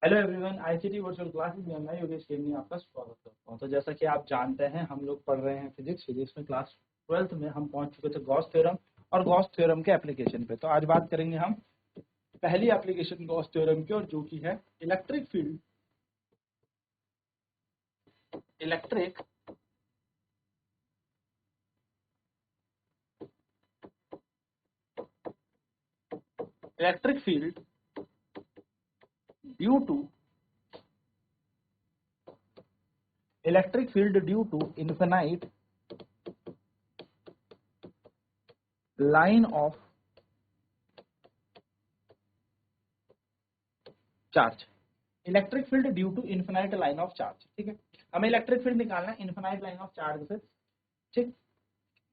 Hello everyone, ICT virtual classes में मैं योगेश केमनी आपका स्वागत करता हूं। तो जैसा कि आप जानते हैं, हम लोग पढ़ रहे हैं फिजिक्स में क्लास 12th में हम पहुंच चुके थे गॉस थ्योरम और गॉस थ्योरम के एप्लीकेशन पे। तो आज बात करेंगे हम पहली एप्लीकेशन गॉस थ्योरम की, और जो कि है electric field electric field due to infinite line of charge. Electric field due to infinite line of charge. ठीक है, हमें इलेक्ट्रिक फील्ड निकालना है इन्फिनाइट लाइन ऑफ चार्ज से। ठीक,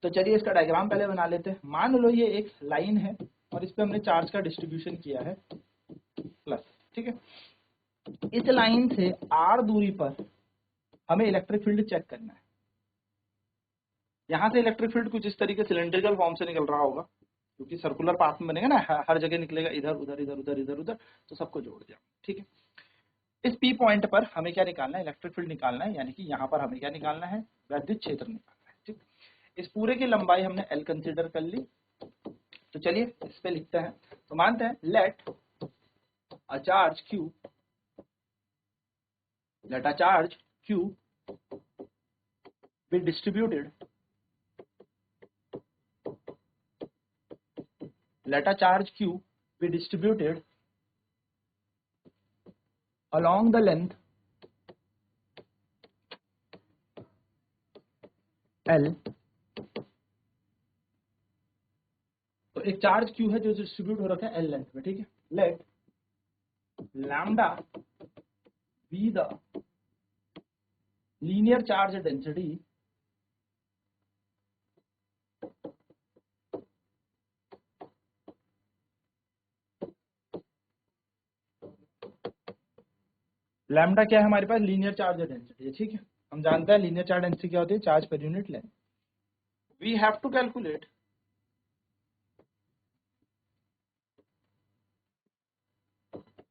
तो चलिए इसका डायग्राम पहले बना लेते हैं। मान लो ये एक लाइन है और इस पे हमने चार्ज का डिस्ट्रीब्यूशन किया है प्लस। ठीक है, इस लाइन से r दूरी पर हमें इलेक्ट्रिक फील्ड चेक करना है। यहां से इलेक्ट्रिक फील्ड कुछ इस तरीके सिलेंड्रिकल फॉर्म से निकल रहा होगा, क्योंकि सर्कुलर पाथ में बनेगा ना, हर जगह निकलेगा, इधर उधर इधर उधर इधर उधर, तो सबको जोड़ दिया। ठीक है, इस P पॉइंट पर हमें क्या निकालना है, इलेक्ट्रिक फील्ड निकालना है, यानी कि यहाँ पर हमें क्या निकालना है, वैद्युत क्षेत्र निकालना है। ठीक, इस पूरे की लंबाई हमने L कंसीडर कर ली। तो चलिए इस पे लिखते हैं। तो मानते हैं let a charge Q be distributed along the length L। तो एक चार्ज Q है जो डिस्ट्रीब्यूट हो रखा है L लेंथ में। ठीक है, let lambda be the linear charge density lambda क्या है हमारे पास, लीनियर चार्ज डेंसिटी है। ठीक है, हम जानते हैं लीनियर चार्ज डेंसिटी क्या होती है, charge per unit length. We have to calculate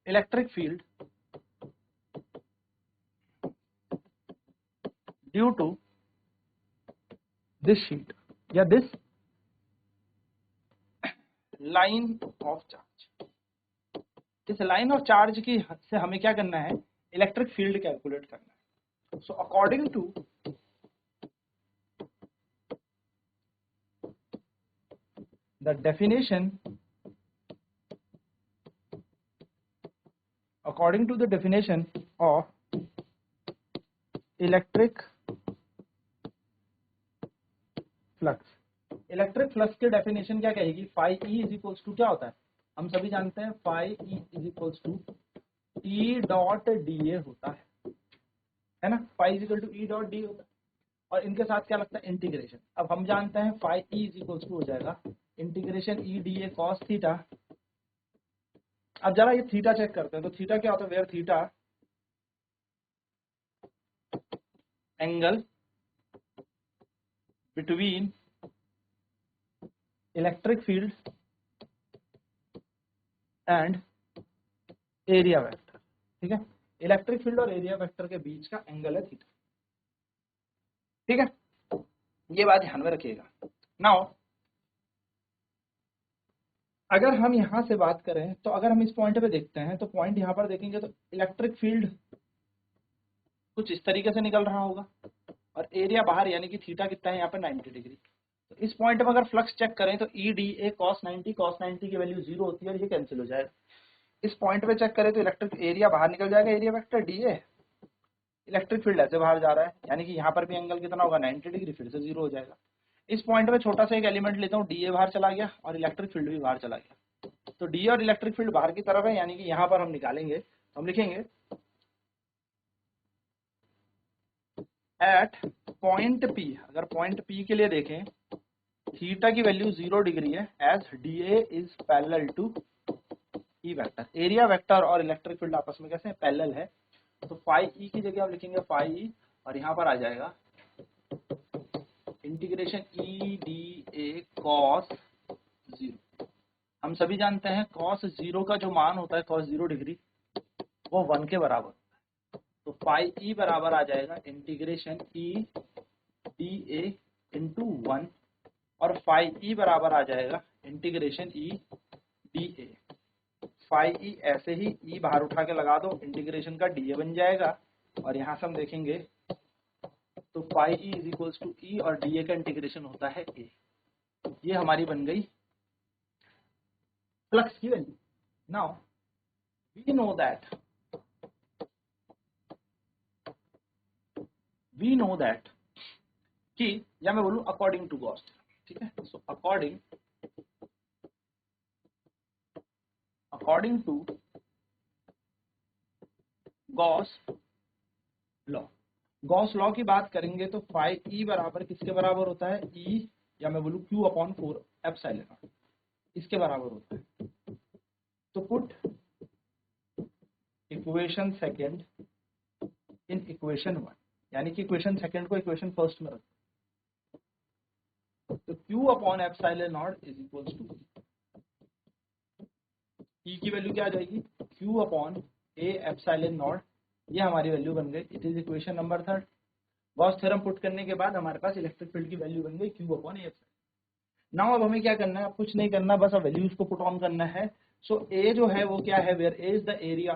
electric field due to this sheet या दिस लाइन ऑफ चार्ज। इस लाइन ऑफ चार्ज की से हमें क्या करना है, इलेक्ट्रिक फील्ड कैलकुलेट करना है। So according to the definition of electric flux, electric flux की डेफिनेशन क्या कहेगी, phi E is equals to क्या होता है, हम सभी जानते हैं phi E is equals to E dot D A होता है ना, phi is equal to E dot D होता है, और इनके साथ क्या लगता है, इंटीग्रेशन। अब हम जानते हैं phi E is equals to हो जाएगा integration E D A cos theta. अब जरा ये थीटा चेक करते हैं, तो थीटा क्या होता है, where theta angle between electric field and area vector. ठीक है, इलेक्ट्रिक फील्ड और एरिया वेक्टर के बीच का एंगल है थीटा। ठीक है, ये बात ध्यान में रखिएगा। नाउ अगर हम यहां से बात करें, तो अगर हम इस पॉइंट पे देखते हैं, तो पॉइंट यहां पर देखेंगे तो इलेक्ट्रिक फील्ड कुछ इस तरीके से निकल रहा होगा, और एरिया बाहर, यानी कि थीटा कितना है यहाँ पर 90 डिग्री। तो इस पॉइंट पर अगर फ्लक्स चेक करें तो ई डी ए कॉस 90 की वैल्यू 0 होती है और ये कैंसिल हो जाएगा। इस पॉइंट पे चेक करें तो इलेक्ट्रिक एरिया बाहर निकल जाएगा, area vector D A, electric field ऐसे बाहर जा रहा है, यानी कि यहाँ पर भी एंगल कितना होगा, 90 डिग्री, फिर से 0 हो जाएगा। इस पॉइंट पे छोटा सा एक एलिमेंट लेता हूँ, डी ए बाहर चला गया और इलेक्ट्रिक फील्ड भी बाहर चला गया। तो डी और इलेक्ट्रिक फील्ड बाहर की तरफ है, यानी कि यहाँ पर हम निकालेंगे, तो हम लिखेंगे एट पॉइंट पी। अगर पॉइंट पी के लिए देखें, थीटा की वैल्यू 0 डिग्री है, as D A is parallel to E vector. Area vector और इलेक्ट्रिक फील्ड आपस में कैसे पैरेलल है, तो फाई ई की जगह आप लिखेंगे फाई ई, और यहाँ पर आ जाएगा integration E D A cos 0। हम सभी जानते हैं कॉस 0 का जो मान होता है, कॉस 0 डिग्री, वो 1 के बराबर। तो फाई ई बराबर आ जाएगा integration E D A into 1, और फाई ई बराबर आ जाएगा integration E D A. Phi E ऐसे ही ई बाहर उठा के लगा दो, इंटीग्रेशन का डी ए बन जाएगा, और यहाँ से हम देखेंगे तो phi E is equals to E और डी ए का इंटीग्रेशन होता है ए। ये हमारी बन गई फ्लक्स की value. Now we know that कि, या मैं बोलूं अकॉर्डिंग टू गॉस, ठीक है। So according to Gauss law, Gauss law की बात करेंगे तो फाई ई बराबर किसके बराबर होता है, ई, या मैं बोलूं क्यू अपॉन 4 एप्सिलॉन, इसके बराबर होता है। तो put equation second in equation 1, यानी कि इक्वेशन सेकेंड को इक्वेशन फर्स्ट में रखो। तो Q upon epsilon not is equals to E की वैल्यू क्या आ जाएगी, Q upon A epsilon not, ये हमारी वैल्यू बन गई। It is equation number 3। Gauss theorem put करने के बाद हमारे पास इलेक्ट्रिक फील्ड की वैल्यू बन गई Q upon A epsilon. Now अब हमें क्या करना है, अब कुछ नहीं करना, बस अब वैल्यूज को पुट ऑन करना है। सो ए जो है वो क्या है, where A is the area,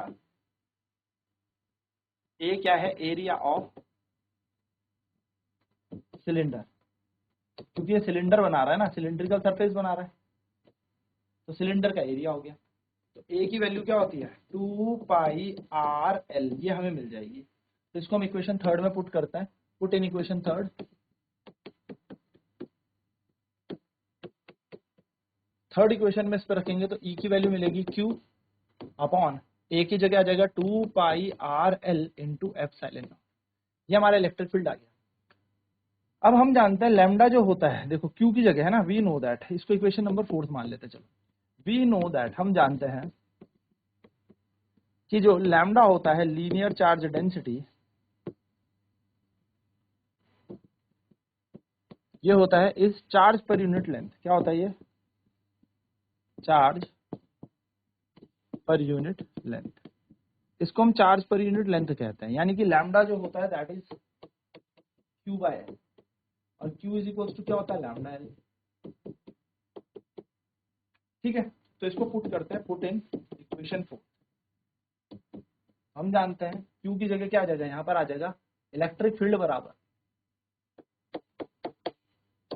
A क्या है, एरिया ऑफ सिलेंडर, क्योंकि ये सिलेंडर बना रहा है ना, सिलिंड्रिकल सरफेस बना रहा है, तो सिलेंडर का एरिया हो गया। तो ए की वैल्यू क्या होती है, 2 पाई आर एल, ये हमें मिल जाएगी। तो इसको हम इक्वेशन 3 में पुट करते हैं। Put in equation 3, third equation में इस पर रखेंगे तो ई की वैल्यू मिलेगी Q अपॉन ए की जगह आ जाएगा 2 पाई आर एल इंटू एप्सिलॉन। ये हमारा इलेक्ट्रिक फील्ड आ गया। अब हम जानते हैं लैम्डा जो होता है, देखो Q की जगह है ना, वी नो दैट, इसको इक्वेशन नंबर 4 मान लेते हैं। चलो, वी नो दैट, हम जानते हैं कि जो लैम्डा होता है लीनियर चार्ज डेंसिटी, ये होता है इस चार्ज पर यूनिट लेंथ। क्या होता है ये, चार्ज पर यूनिट लेंथ, इसको हम चार्ज पर यूनिट लेंथ कहते हैं। यानी कि लैम्डा जो होता है that is Q by L, और Q इज इक्वल्स टू क्या होता है, लैम्डा एल। ठीक है, तो इसको पुट करते हैं, पुट इन इक्वेशन 4। हम जानते हैं Q की जगह क्या आ जाएगा, यहाँ पर आ जाएगा इलेक्ट्रिक फील्ड बराबर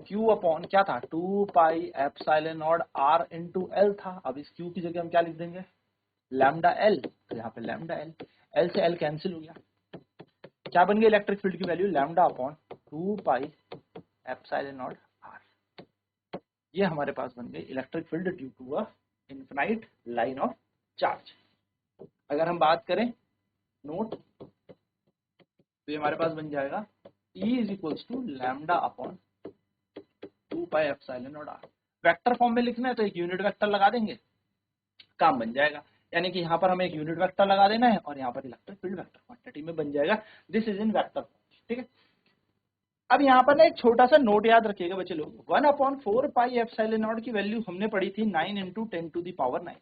Q अपॉन क्या था, 2 pi epsilon not R into L था। अब इस Q की जगह हम क्या लिख देंगे, लैम्डा एल। तो यहाँ पे लैम्डा एल, एल से एल कैंसिल हो गया, क्या बन गई इलेक्ट्रिक फील्ड की value, lambda upon 2 pi epsilon not R। ये हमारे पास बन गई electric field due to a infinite line of charge. अगर हम बात करें नोट, तो ये हमारे पास बन जाएगा E is equals to lambda upon 2 pi epsilon not R। Vector form में लिखना है तो एक यूनिट वेक्टर लगा देंगे, काम बन जाएगा। यानी कि यहाँ पर हमें एक यूनिट वेक्टर लगा देना है और यहाँ पर इलेक्ट्रिक फील्ड वेक्टर क्वांटिटी में बन जाएगा। This is in vector form. ठीक है, अब यहाँ पर ना एक छोटा सा नोट याद रखिएगा बच्चे लोग, 1 अपॉन 4 पाई एप्सिलॉन नॉट की वैल्यू हमने पढ़ी थी 9 इंटू 10 टू द पावर 9,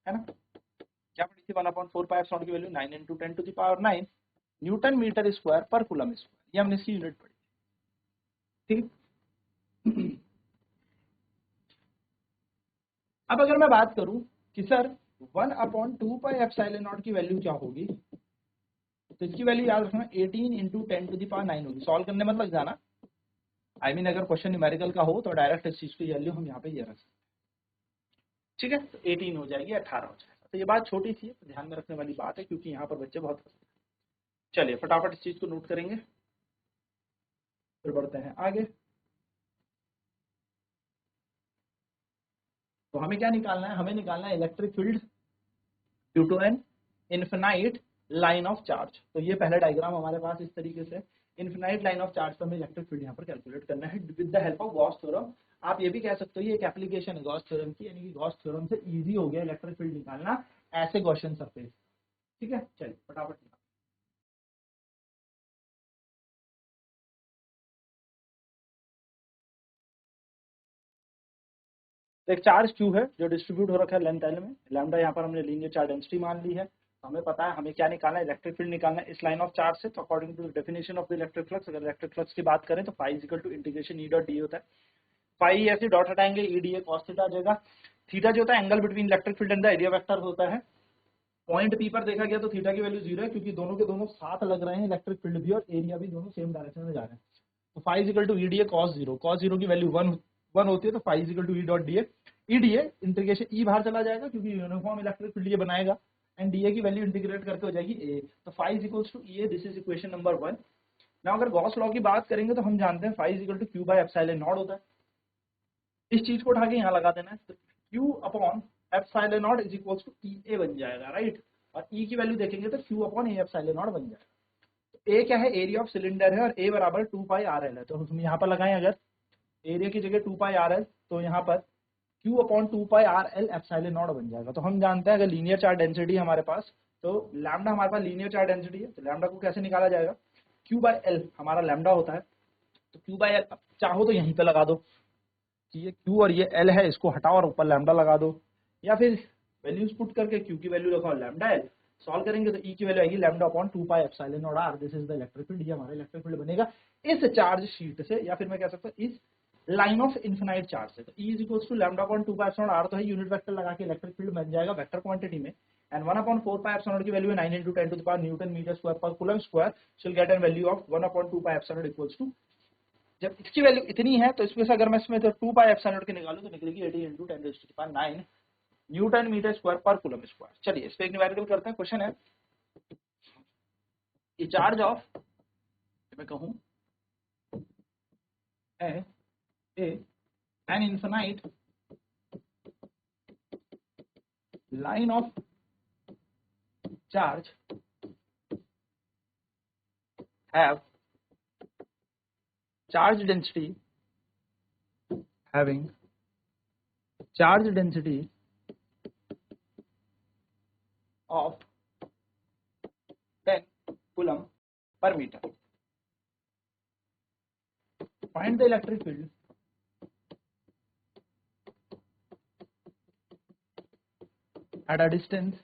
है ना। क्या पढ़ी थी, 1 अपॉन 4 पाई एप्सिलॉन की value 9 into 10 to the power 9 newton metre square पर कूलम स्क्वायर, ये हमने इसकी यूनिट पढ़ी। ठीक, अब अगर मैं बात करूं कि sir 1 upon 2 pi epsilon not की वैल्यू क्या होगी, तो इसकी वैल्यू याद रखना 18 इंटू 10 टू द पावर 9 होगी। सॉल्व करने मत लग जाना, आई मीन अगर क्वेश्चन न्यूमेरिकल का हो तो डायरेक्ट इस चीज की वैल्यू हम यहाँ पे ये रख सकते हैं। ठीक है, तो 18 हो जाएगी, 18 हो जाएगा। तो ये बात छोटी सी है, तो ध्यान में रखने वाली बात है, क्योंकि यहाँ पर बच्चे बहुत फंसते हैं। चलिए फटाफट इस चीज को नोट करेंगे, फिर बढ़ते हैं आगे। तो हमें क्या निकालना है, हमें निकालना है electric field due to an infinite line of charge. तो ये पहला डायग्राम हमारे पास इस तरीके से, इनफिनाइट लाइन ऑफ चार्ज पर हमें इलेक्ट्रिक फील्ड यहाँ पर कैलकुलेट करना है with the help of Gauss theorem. आप ये भी कह सकते हो ये एक एप्लीकेशन है गॉस थ्योरम की, यानी कि गॉस थ्योरम से इजी हो गया इलेक्ट्रिक फील्ड निकालना ऐसे गॉसियन सरफेस। ठीक है, चलिए फटाफट। तो एक चार्ज क्यू है जो डिस्ट्रीब्यूट हो रखा है लेंथ एल में, लैम्डा यहाँ पर हमने लीनियर चार्ज डेंसिटी मान ली है। तो हमें पता है हमें क्या निकालना है, इलेक्ट्रिक फील्ड निकालना है इस लाइन ऑफ चार्ज से। तो according to the definition of the electric flux, अगर इलेक्ट्रिक फ्लक्स की बात करें तो phi is equal to integration E dot D होता है। फाई ऐसे डॉट हटाएंगे, E D A cos theta आ जाएगा। थीटा जो होता है angle between electric field and the area vector होता है। पॉइंट पी पर देखा गया तो थीटा की वैल्यू 0 है, क्योंकि दोनों के दोनों साथ लग रहे हैं, इलेक्ट्रिक फील्ड भी और एरिया भी दोनों सेम डायरेक्शन में जा रहे हैं। तो phi is equal to E D A cos 0, cos 0 की वैल्यू 1 होती है, तो phi is equal to E dot D A. E D A integration E बाहर चला जाएगा क्योंकि यूनिफॉर्म इलेक्ट्रिक फील्ड ये बनाएगा, एंड डी ए की वैल्यू इंटीग्रेट करके हो जाएगी ए। तो phi is equal to E A, this is equation number 1। ना अगर गॉस लॉ की बात करेंगे तो हम जानते हैं phi is equal to Q by epsilon not होता है। इस चीज को उठा के यहाँ लगा देना है, तो Q upon epsilon not is equal to E A बन जाएगा, राइट। और ई की वैल्यू देखेंगे तो Q upon A epsilon naught बन जाएगा। तो ए क्या है, एरिया ऑफ सिलेंडर है, और ए बराबर 2 पाई आर एल है। तो हम यहाँ पर लगाएं अगर एरिया की जगह 2 पाई आर एल, तो यहाँ पर क्यू अपॉन 2 पाई आर एल एप्सिलॉन नॉट बन जाएगा। तो हम जानते हैं अगर लीनियर चार्ज डेंसिटी है हमारे पास, तो लैम्डा हमारे पास लीनियर चार्ज डेंसिटी है, तो लैम्डा को कैसे निकाला जाएगा, क्यू बाय एल हमारा लैम्डा होता है। तो क्यू बाय एल चाहो तो यहीं पे लगा दो कि ये क्यू और ये एल है, इसको हटाओ और ऊपर लैम्डा लगा दो, या फिर वैल्यूज पुट करके क्यू की वैल्यू लगाओ लैम्डा एल, सॉल्व करेंगे तो ई की वैल्यू आएगी lambda upon 2 pi epsilon not R. This is the electric field. ये हमारा इलेक्ट्रिक फील्ड बनेगा इस चार्ज शीट से, या फिर मैं कह सकता हूँ इस लाइन ऑफ इनफिनाइट चार्ज से। तो E is equals to lambda upon 2 pi epsilon R तो है, यूनिट वेक्टर लगा के इलेक्ट्रिक फील्ड बन जाएगा वेक्टर क्वांटिटी में, एंड 1 अपॉन 4 पाई एप्सिलॉन की वैल्यू है 9 into 10 to the power newton metre square पर coulomb square, so will get an value of 1 upon 2 pi epsilon equals to, जब इसकी वैल्यू इतनी है तो इसमें से अगर मैं इसमें तो 2 पाई एप्सिलॉन की निकालूं तो निकलेगी 18 into 10 to the power 9 newton metre square पर कूलम स्क्वायर। चलिए इस पे एक न्यूमेरिकल करते हैं। क्वेश्चन है, ये चार्ज ऑफ, मैं कहूं है an infinite line of charge have charge density having charge density of 10 coulomb per meter. Find the electric field at a distance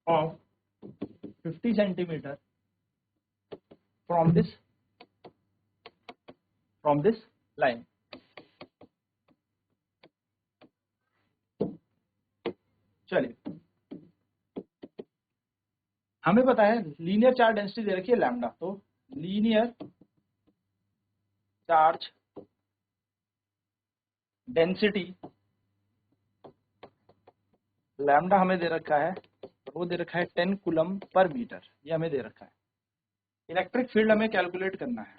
of 50 centimeter from this line. चलिए हमें पता है लीनियर चार्ज डेंसिटी दे रखी है lambda, तो linear charge density lambda हमें दे रखा है, वो दे रखा है 10 कूलम पर मीटर, ये हमें दे रखा है। इलेक्ट्रिक फील्ड हमें कैलकुलेट करना है।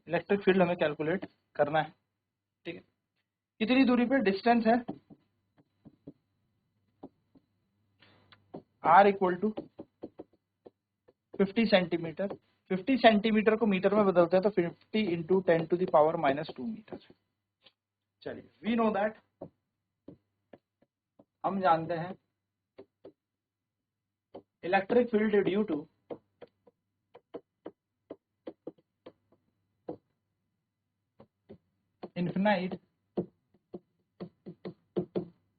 इलेक्ट्रिक फील्ड हमें कैलकुलेट करना है, ठीक है। कितनी दूरी पे डिस्टेंस है, r equal to 50 centimetre. 50 centimetre को मीटर में बदलते हैं तो 50 into 10 to the power -2 metre. चलिए वी नो दैट, हम जानते हैं electric field due to infinite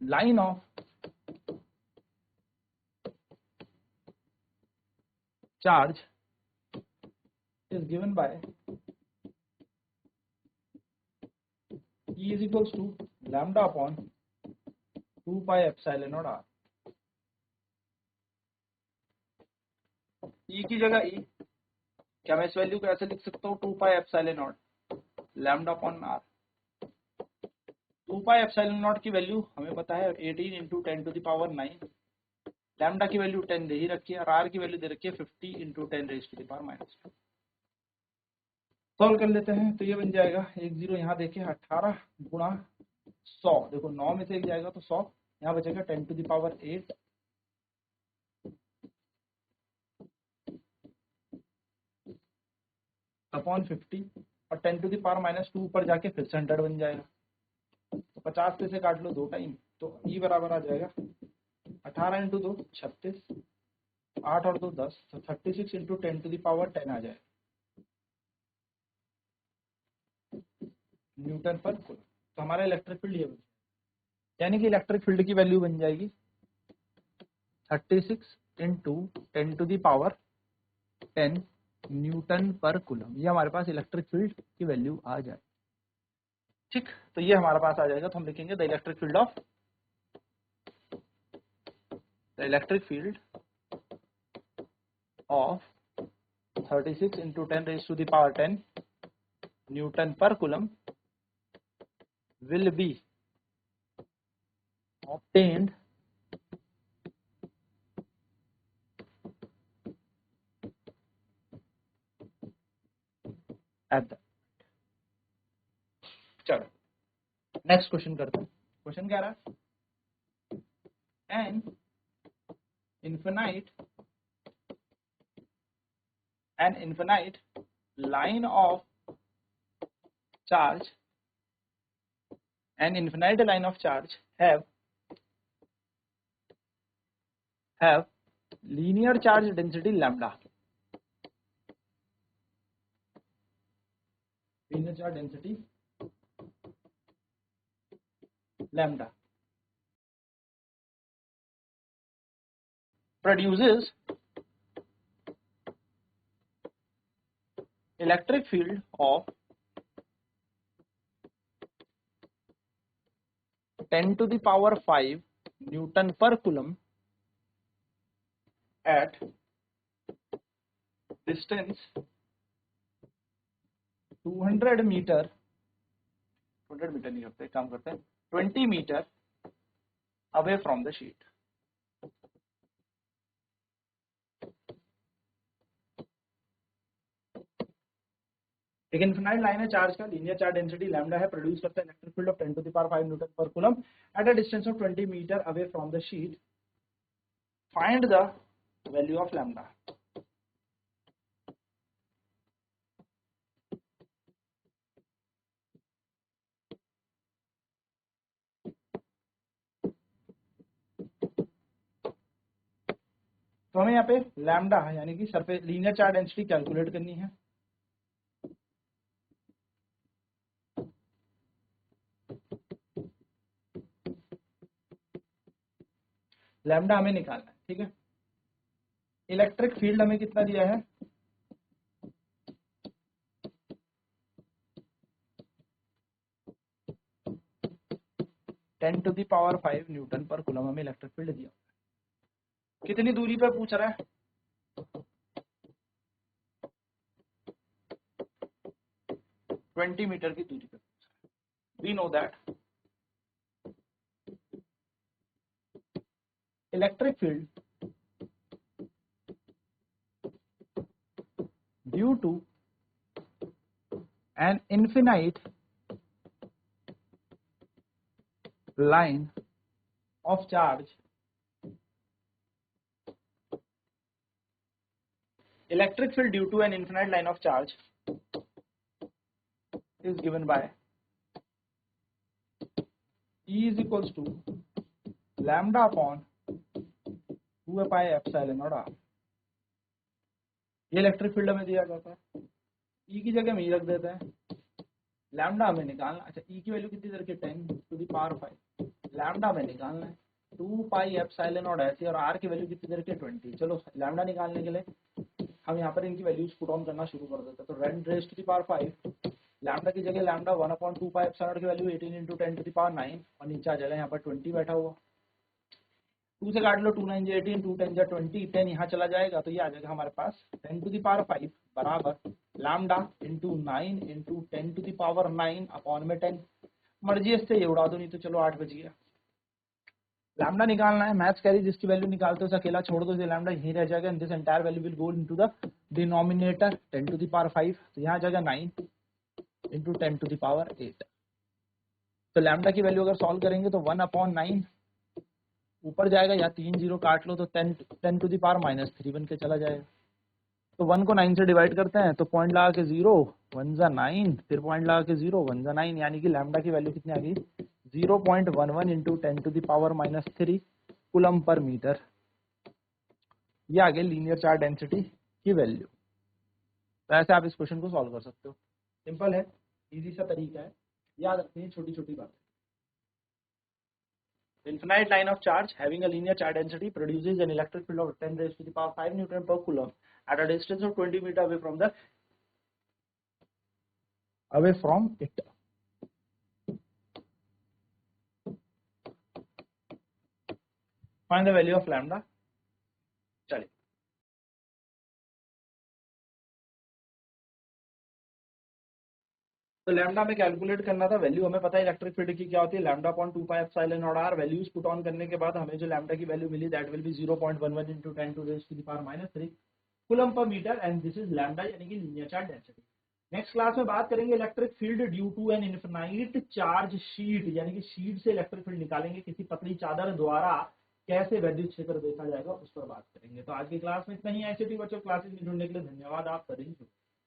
line of charge is given by E is equals to lambda upon 2 pi epsilon naught r। E की जगह E, क्या मैं इस value को ऐसे लिख सकता हूँ 2 pi epsilon naught lambda upon r। 2 pi epsilon naught की वैल्यू हमें पता है 18 into 10 to the power 9, lambda की वैल्यू 10 दे ही रखी है और r की वैल्यू दे रखी है 50 into 10 raised to the power -2। Solve कर लेते हैं तो ये बन जाएगा 10 यहाँ देखिए 18 गुणा 100, देखो 9 में से एक जाएगा तो 100, यहाँ बचेगा 10 to the power 8 अपॉन 50, और 10 to the power -2 ऊपर जाके फिर से 100 बन जाएगा। तो 50 पे से काट लो 2 टाइम, तो ई बराबर आ जाएगा 18 into 2 36 8 और 2 10, तो 36 इंटू 10 टू द पावर 10 आ जाए न्यूटन पर कूलम। तो हमारा इलेक्ट्रिक फील्ड ये बन जाएगा, यानी कि इलेक्ट्रिक फील्ड की वैल्यू बन जाएगी 36 into 10 to the power 10 newton पर कूलम। ये हमारे पास इलेक्ट्रिक फील्ड की वैल्यू आ जाए। ठीक, तो ये हमारे पास आ जाएगा। तो हम लिखेंगे the electric field of 36 into 10 raise to the power 10 newton पर coulomb will be obtained at the। चलो नेक्स्ट क्वेश्चन करते हैं। क्वेश्चन क्या रहा है, an infinite line of charge have linear charge density lambda, produces electric field of 10 to the power 5 Newton per coulomb at distance 200 metre, 200 metre नहीं करते, काम करते हैं 20 metre away from the sheet. एक इनफिनाइट लाइन है charge का, linear charge density lambda है, produce करता है electric field of 10 to the power 5 newton पर coulomb at a distance of 20 metre away from the sheet. Find the value of lambda. तो हमें यहाँ पे लैम्डा यानी कि surface linear charge density calculate करनी है। लैम्डा हमें निकालना है, ठीक है। इलेक्ट्रिक फील्ड हमें कितना दिया है, ten to the power 5 newton पर कूलम हमें इलेक्ट्रिक फील्ड दिया। कितनी दूरी पे पूछ रहा है, ट्वेंटी मीटर की दूरी पे। We know that electric field due to an infinite line of charge, electric field due to an infinite line of charge is given by E is equals to lambda upon 2 pi epsilon naught r। ये electric field हमें दिया जाता है, E की जगह हम E रख देते हैं, लैम्डा हमें निकालना। अच्छा, E की वैल्यू कितनी करके 10 टू द पावर 5, लैम्डा हमें निकालना है 2 पाई एप्सिलॉन नॉट ऐसे, और R की वैल्यू कितनी करके 20। चलो लैम्डा निकालने के लिए हम यहाँ पर इनकी वैल्यूज पुट ऑन करना शुरू कर देते हैं। तो 10 raise to the power 5, lambda की जगह लैम्डा 1/2 पाई एप्सिलॉन नॉट की value 18 into 10 to the power 9, और नीचे आ जाएगा यहाँ पर 20 बैठा हुआ। 2 से काट लो, 2 9 18, 2 10 20, 10 यहाँ चला जाएगा, तो ये आ जाएगा हमारे पास 10 टू द पावर 5 बराबर lambda into 9 into 10 to the power 9 upon में 10। मर्जी से ये उड़ा दो, नहीं तो चलो 8 बज गया। लैम्डा निकालना है, मैथ्स कैरी जिसकी वैल्यू निकालते हो अकेला छोड़ दो, लैम्डा यहीं रह जाएगा। This entire value will go into the denominator 10 to the power 5, तो यहाँ आ जाएगा 9 इंटू 10 टू द पावर 8। तो लैम्डा की वैल्यू अगर सॉल्व करेंगे तो 1/9 ऊपर जाएगा, या 3 0 काट लो तो 10 टू द पावर -3 बन के चला जाएगा। तो 1 को 9 से डिवाइड करते हैं तो पॉइंट लगा के 0 1 जा 9, फिर पॉइंट लगा के 0 1 जा 9, यानी कि लैम्डा की वैल्यू कितनी आ गई 0.11 into 10 to the power -3 coulomb पर मीटर। ये आ गई लीनियर चार्ज डेंसिटी की वैल्यू। तो ऐसे आप इस क्वेश्चन को सॉल्व कर सकते हो। सिंपल है, इजी सा तरीका है, याद रखनी है छोटी छोटी बातें। Infinite line of charge having a linear charge density produces an electric field of 10 raised to the power 5 Newton per Coulomb at a distance of 20 meter away from it. Find the value of lambda. चलिए, तो lambda में calculate करना था value, हमें पता है electric field की क्या होती है, lambda upon 2 pi epsilon not R. Values put on करने के बाद हमें जो लैम्डा की वैल्यू मिली that will be 0.11 into 10 to raise to the power -3 coulomb पर metre, and this is lambda यानी कि linear charge density. Next class में बात करेंगे electric field due to an infinite charge sheet, यानी कि शीट से इलेक्ट्रिक फील्ड निकालेंगे किसी पतली चादर द्वारा, कैसे वैद्युत क्षेत्र देखा जाएगा उस पर बात करेंगे। तो आज की क्लास में इतना ही। ऐसे भी बच्चों, क्लासेस में जुड़ने के लिए धन्यवाद। आप सभी